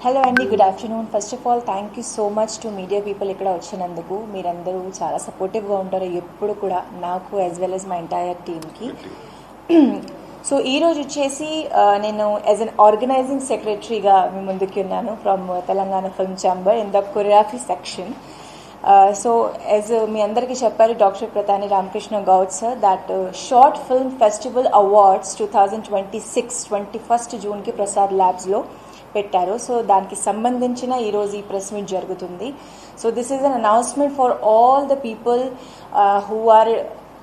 Hello అండి, good afternoon. First of all thank you so much to media people ఇక్కడ వచ్చినందుకు. మీరందరూ చాలా సపోర్టివ్గా ఉంటారు ఎప్పుడు కూడా, నాకు as well as my entire టీమ్కి. సో ఈరోజు వచ్చేసి నేను యాజ్ అన్ ఆర్గనైజింగ్ సెక్రటరీగా మీ ముందుకి ఉన్నాను from Telangana film chamber in the choreography section. So as మీ అందరికీ చెప్పారు doctor Pratani Ramakrishna Goud sir that short film festival awards 2026 21 జూన్కి ప్రసాద్ ల్యాబ్స్లో పెట్టారు. సో దానికి సంబంధించిన ఈరోజు ఈ ప్రెస్ మీట్ జరుగుతుంది. So this is an announcement for all the people who are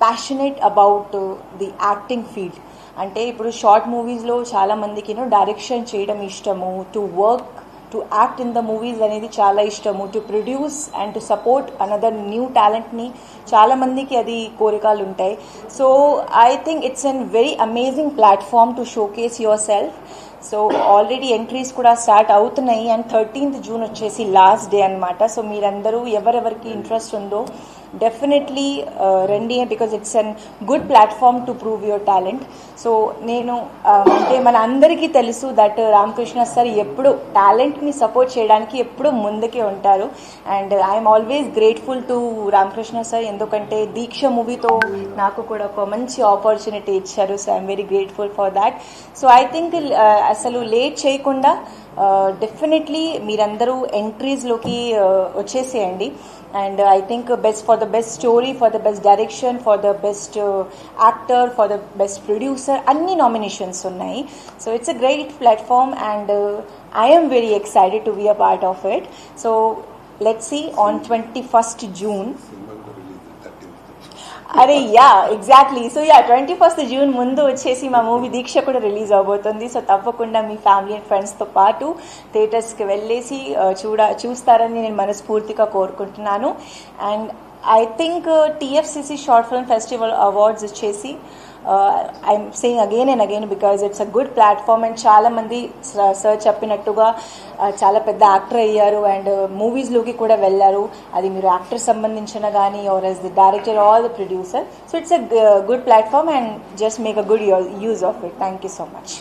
passionate about the acting field. అంటే ఇప్పుడు షార్ట్ మూవీస్లో చాలామందికి డైరెక్షన్ చేయడం ఇష్టము, to work to act in the movies అనేది చాలా ఇష్టము, to produce and to support another new టాలెంట్ని చాలామందికి అది కోరికలు ఉంటాయి. So I think it's an very amazing platform to showcase your self. So already entries కూడా స్టార్ట్ అవుతున్నాయి అండ్ 13th జూన్ వచ్చేసి లాస్ట్ డే అనమాట. సో మీరందరూ ఎవరెవరికి ఇంట్రెస్ట్ ఉందో డెఫినెట్లీ రండి, because it's an good platform to prove your talent. So నేను అంటే మన అందరికీ తెలుసు దట్ రామకృష్ణ సార్ ఎప్పుడు టాలెంట్ని సపోర్ట్ చేయడానికి ఎప్పుడు ముందుకే ఉంటారు. And I'm always grateful to Ramakrishna sir, ఎందుకంటే దీక్ష మూవీతో నాకు కూడా ఒక మంచి ఆపర్చునిటీ ఇచ్చారు. So I'm very grateful for that. So I think అసలు లేట్ చేయకుండా డెఫినెట్లీ మీరందరూ ఎంట్రీస్లోకి వచ్చేసేయండి. And I think best for the best story, for the best direction, for the best actor, for the best producer అన్ని nominations ఉన్నాయి. So it's a great platform and I am very excited to be a part of it. So let's see on 21st June. అరే yeah exactly. So 21st June ముందు వచ్చేసి మా movie దీక్ష కూడా release అవబోతుంది. So తప్పకుండా మీ family and ఫ్రెండ్స్తో పాటు థియేటర్స్కి వెళ్ళేసి చూస్తారని నేను మనస్ఫూర్తిగా కోరుకుంటున్నాను. And I think TFCC short film festival awards వచ్చేసి I'm saying again and again because it's a good platform. And చాలామంది సార్ చెప్పినట్టుగా చాలా పెద్ద యాక్టర్ అయ్యారు అండ్ మూవీస్లోకి కూడా వెళ్ళారు. అది మీరు యాక్టర్ సంబంధించిన కానీ or as the director or the producer. So it's a good platform and just make a good use of it. Thank you so much.